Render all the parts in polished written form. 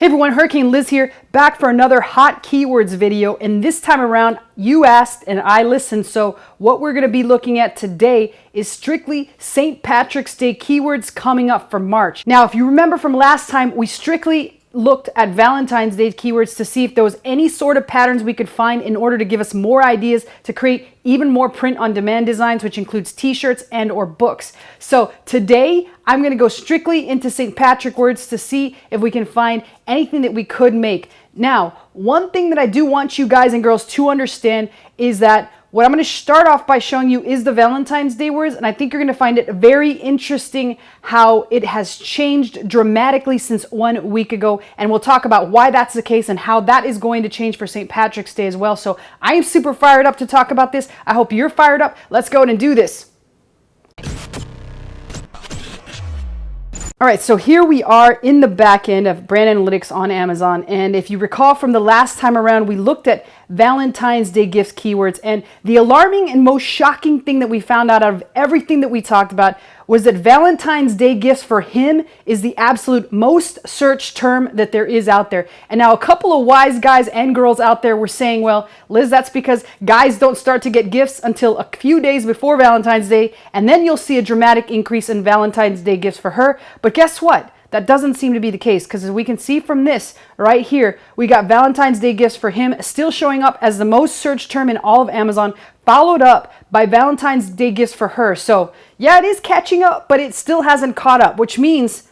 Hey everyone, Hurricane Liz here, back for another hot keywords video, and this time around you asked and I listened, so what we're going to be looking at today is strictly St. Patrick's Day keywords coming up for March. Now, if you remember from last time, we strictly looked at Valentine's Day keywords to see if there was any sort of patterns we could find in order to give us more ideas to create even more print-on-demand designs, which includes t-shirts and or books. So today, I'm going to go strictly into St. Patrick words to see if we can find anything that we could make. Now, one thing that I do want you guys and girls to understand is that what I'm going to start off by showing you is the Valentine's Day words, and I think you're going to find it very interesting how it has changed dramatically since 1 week ago, and we'll talk about why that's the case and how that is going to change for St. Patrick's Day as well. So I am super fired up to talk about this. I hope you're fired up. Let's go ahead and do this. All right, so here we are in the back end of brand analytics on Amazon. And if you recall from the last time around, we looked at Valentine's Day gifts keywords. And the alarming and most shocking thing that we found out of everything that we talked about was that Valentine's Day gifts for him is the absolute most searched term that there is out there. And now a couple of wise guys and girls out there were saying, well, Liz, that's because guys don't start to get gifts until a few days before Valentine's Day, and then you'll see a dramatic increase in Valentine's Day gifts for her. But guess what? That doesn't seem to be the case, because as we can see from this right here, we got Valentine's Day gifts for him still showing up as the most searched term in all of Amazon, followed up by Valentine's Day gifts for her. So yeah, it is catching up, but it still hasn't caught up, which means,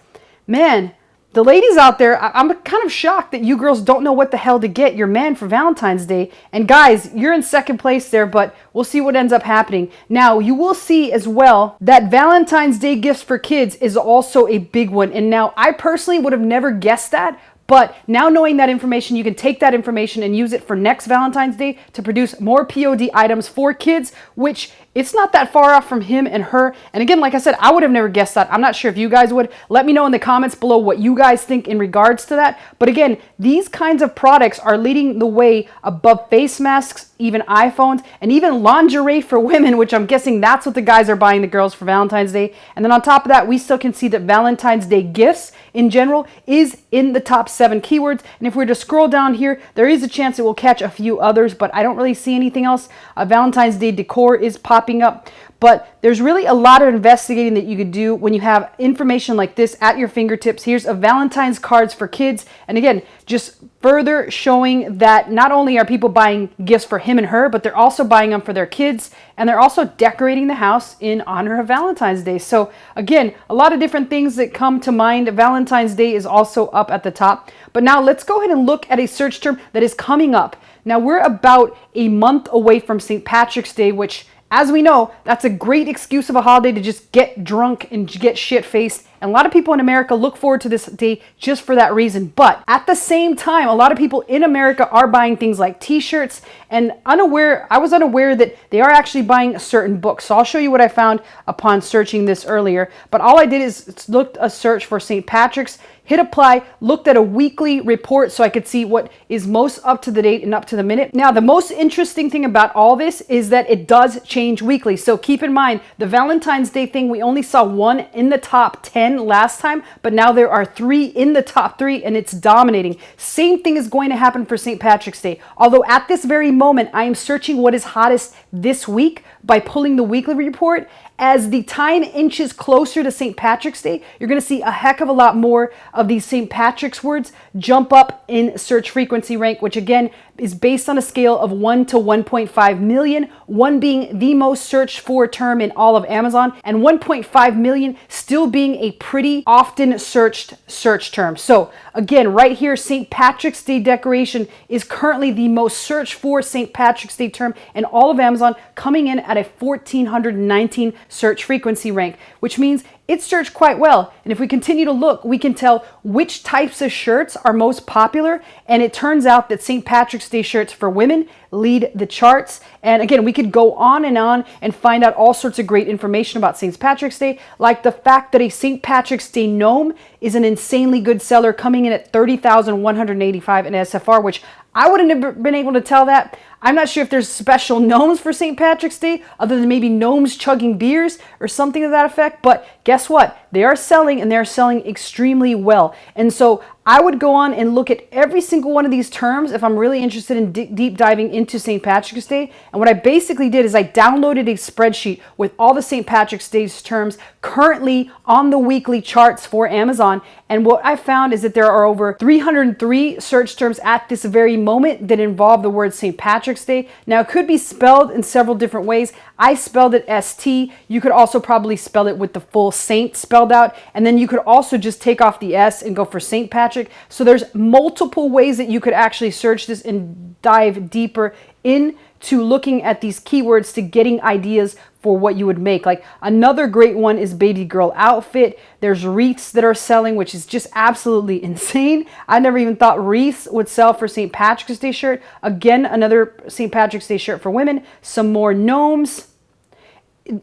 man, the ladies out there, I'm kind of shocked that you girls don't know what the hell to get your man for Valentine's Day. And guys, you're in second place there, but we'll see what ends up happening. Now, you will see as well that Valentine's Day gifts for kids is also a big one. And now, I personally would have never guessed that. But now knowing that information, you can take that information and use it for next Valentine's Day to produce more POD items for kids, which it's not that far off from him and her. And again, like I said, I would have never guessed that. I'm not sure if you guys would. Let me know in the comments below what you guys think in regards to that. But again, these kinds of products are leading the way above face masks, even iPhones, and even lingerie for women, which I'm guessing that's what the guys are buying the girls for Valentine's Day. And then on top of that, we still can see that Valentine's Day gifts in general is in the top 7 keywords. And if we were to scroll down here, there is a chance it will catch a few others, but I don't really see anything else. Valentine's Day decor is popping up. But there's really a lot of investigating that you could do when you have information like this at your fingertips. Here's a Valentine's cards for kids. And again, just further showing that not only are people buying gifts for him and her, but they're also buying them for their kids. And they're also decorating the house in honor of Valentine's Day. So again, a lot of different things that come to mind. Valentine's Day is also up at the top. But now let's go ahead and look at a search term that is coming up. Now we're about a month away from St. Patrick's Day, which, as we know, that's a great excuse of a holiday to just get drunk and get shit-faced. And a lot of people in America look forward to this day just for that reason. But at the same time, a lot of people in America are buying things like t-shirts, and I was unaware that they are actually buying certain books. So I'll show you what I found upon searching this earlier. But all I did is looked a search for St. Patrick's, hit apply, looked at a weekly report so I could see what is most up to the date and up to the minute. Now, the most interesting thing about all this is that it does change weekly. So keep in mind, the Valentine's Day thing, we only saw one in the top 10 last time, but now there are 3 in the top 3 and it's dominating. Same thing is going to happen for St. Patrick's Day. Although at this very moment, I am searching what is hottest this week by pulling the weekly report. As the time inches closer to St. Patrick's Day, you're going to see a heck of a lot more of these St. Patrick's words jump up in search frequency rank, which again is based on a scale of 1 to 1.5 million, 1 being the most searched for term in all of Amazon, and 1.5 million still being a pretty often searched search term. So again, right here, St. Patrick's Day decoration is currently the most searched for St. Patrick's Day term in all of Amazon, coming in at a 1,419 search frequency rank, which means it's searched quite well. And if we continue to look, we can tell which types of shirts are most popular. And it turns out that St. Patrick's Day shirts for women lead the charts. And again, we could go on and find out all sorts of great information about St. Patrick's Day, like the fact that a St. Patrick's Day gnome is an insanely good seller, coming in at 30,185 in SFR, which I wouldn't have been able to tell that. I'm not sure if there's special gnomes for St. Patrick's Day, other than maybe gnomes chugging beers or something to that effect. But guess what? they are selling, and they're selling extremely well. And so I would go on and look at every single one of these terms if I'm really interested in deep diving into St. Patrick's Day. And what I basically did is I downloaded a spreadsheet with all the St. Patrick's Day terms currently on the weekly charts for Amazon. And what I found is that there are over 303 search terms at this very moment that involve the word St. Patrick's Day. Now, it could be spelled in several different ways. I spelled it ST. You could also probably spell it with the full saint spelled out. And then you could also just take off the S and go for St. Patrick. So there's multiple ways that you could actually search this and dive deeper into looking at these keywords to getting ideas for what you would make. Like another great one is baby girl outfit. There's wreaths that are selling, which is just absolutely insane. I never even thought wreaths would sell for St. Patrick's Day shirt. Again, another St. Patrick's Day shirt for women. Some more gnomes,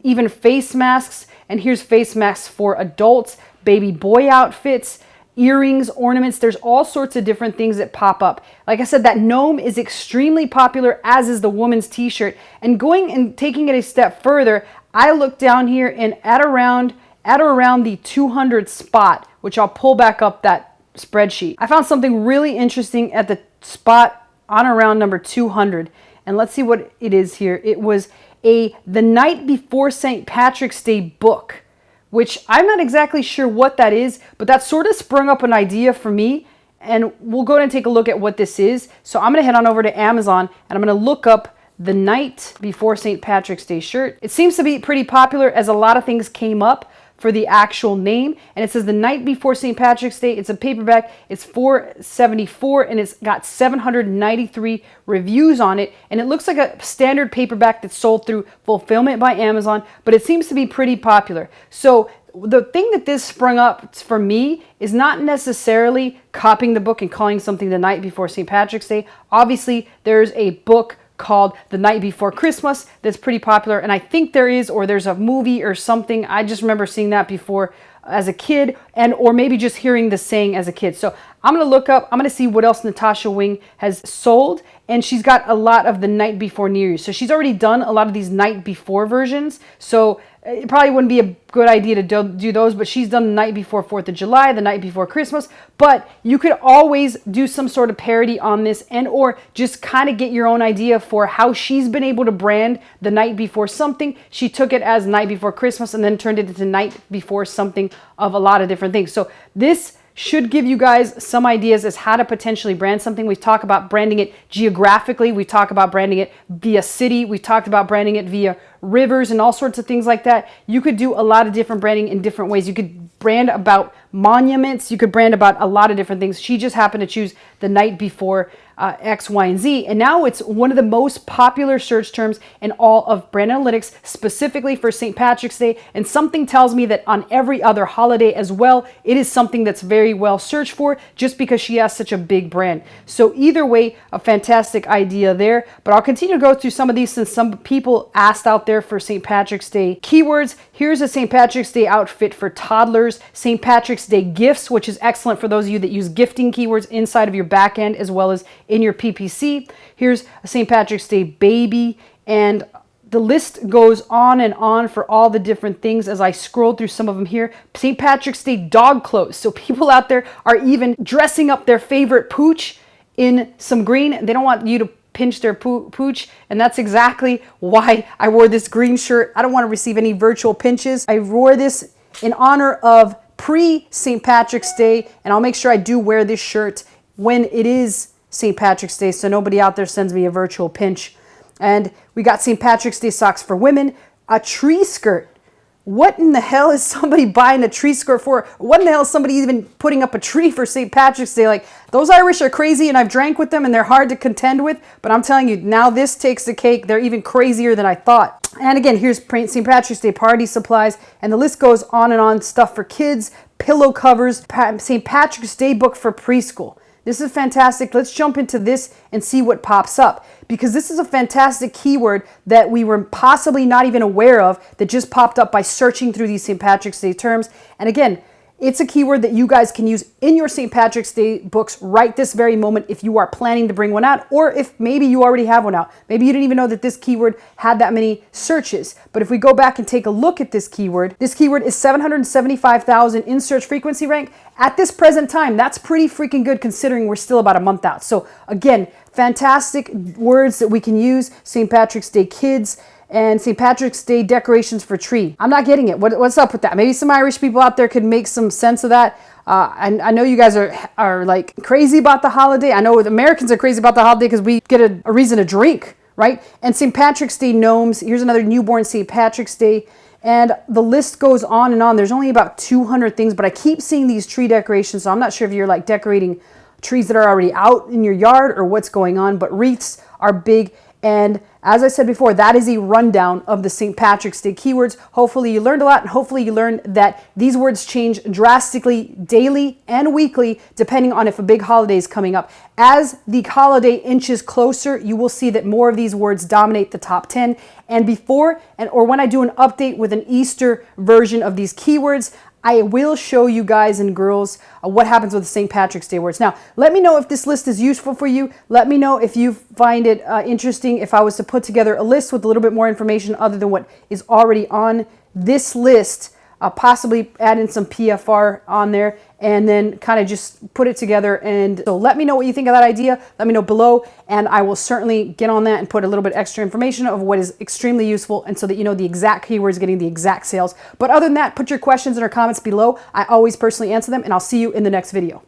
even face masks. And here's face masks for adults, baby boy outfits, earrings, ornaments. There's all sorts of different things that pop up. Like I said, that gnome is extremely popular, as is the woman's t-shirt. And going and taking it a step further, I looked down here and at around the 200 spot, which I'll pull back up that spreadsheet. I found something really interesting at the spot on around number 200. And let's see what it is here. It was the night before St. Patrick's Day book, which I'm not exactly sure what that is, but that sort of sprung up an idea for me. And we'll go ahead and take a look at what this is. So I'm going to head on over to Amazon and I'm going to look up the night before St. Patrick's Day shirt. It seems to be pretty popular, as a lot of things came up for the actual name. And it says the night before St. Patrick's Day. It's a paperback. It's $4.74 and it's got 793 reviews on it. And it looks like a standard paperback that's sold through fulfillment by Amazon, but it seems to be pretty popular. So the thing that this sprung up for me is not necessarily copying the book and calling something the night before St. Patrick's Day. Obviously, there's a book called The Night Before Christmas that's pretty popular, and I think there's a movie or something. I just remember seeing that before as a kid, or maybe just hearing the saying as a kid. So I'm going to look up, I'm going to see what else Natasha Wing has sold, and she's got a lot of the night before New Year's. So she's already done a lot of these night before versions. So it probably wouldn't be a good idea to do those, but she's done the night before 4th of July, the night before Christmas. But you could always do some sort of parody on this, and or just kind of get your own idea for how she's been able to brand the night before something. She took it as night before Christmas and then turned it into night before something of a lot of different things. So this should give you guys some ideas as how to potentially brand something. We talk about branding it geographically. We talk about branding it via city. We talked about branding it via rivers and all sorts of things like that. You could do a lot of different branding in different ways. You could brand about monuments. You could brand about a lot of different things. She just happened to choose the night before X, Y, and Z. And now it's one of the most popular search terms in all of brand analytics, specifically for St. Patrick's Day. And something tells me that on every other holiday as well, it is something that's very well searched for, just because she has such a big brand. So either way, a fantastic idea there. But I'll continue to go through some of these since some people asked out there for St. Patrick's Day keywords. Here's a St. Patrick's Day outfit for toddlers. St. Patrick's Day gifts, which is excellent for those of you that use gifting keywords inside of your backend as well as in your PPC. Here's a St. Patrick's Day baby, and the list goes on and on for all the different things as I scroll through some of them here. St. Patrick's Day dog clothes. So people out there are even dressing up their favorite pooch in some green. They don't want you to pinch their pooch, and that's exactly why I wore this green shirt. I don't want to receive any virtual pinches. I wore this in honor of pre-St. Patrick's Day, and I'll make sure I do wear this shirt when it is St. Patrick's Day, so nobody out there sends me a virtual pinch. And we got St. Patrick's Day socks for women, a tree skirt. What in the hell is somebody buying a tree skirt for? What in the hell is somebody even putting up a tree for St. Patrick's Day? Like, those Irish are crazy, and I've drank with them, and they're hard to contend with. But I'm telling you, now this takes the cake. They're even crazier than I thought. And again, here's St. Patrick's Day party supplies, and the list goes on and on. Stuff for kids, pillow covers, St. Patrick's Day book for preschool. This is fantastic. Let's jump into this and see what pops up, because this is a fantastic keyword that we were possibly not even aware of that just popped up by searching through these St. Patrick's Day terms. And again, It's a keyword that you guys can use in your St. Patrick's Day books right this very moment if you are planning to bring one out, or if maybe you already have one out. Maybe you didn't even know that this keyword had that many searches. But if we go back and take a look at this keyword is 775,000 in search frequency rank. At this present time, that's pretty freaking good considering we're still about a month out. So again, fantastic words that we can use. St. Patrick's Day kids and St. Patrick's Day decorations for tree. I'm not getting it. What's up with that? Maybe some Irish people out there could make some sense of that. I know you guys are like crazy about the holiday. I know Americans are crazy about the holiday because we get a reason to drink, right? And St. Patrick's Day gnomes. Here's another newborn St. Patrick's Day. And the list goes on and on. There's only about 200 things, but I keep seeing these tree decorations. So I'm not sure if you're like decorating trees that are already out in your yard or what's going on, but wreaths are big. And as I said before, that is a rundown of the St. Patrick's Day keywords. Hopefully you learned a lot, and hopefully you learned that these words change drastically daily and weekly depending on if a big holiday is coming up. As the holiday inches closer, you will see that more of these words dominate the top 10. And before or when I do an update with an Easter version of these keywords, I will show you guys and girls what happens with the St. Patrick's Day words. Now, let me know if this list is useful for you. Let me know if you find it interesting if I was to put together a list with a little bit more information other than what is already on this list. Possibly add in some PFR on there and then kind of just put it together. And so let me know what you think of that idea. Let me know below, and I will certainly get on that and put a little bit extra information of what is extremely useful, and so that you know the exact keywords getting the exact sales. But other than that, put your questions in our comments below. I always personally answer them, and I'll see you in the next video.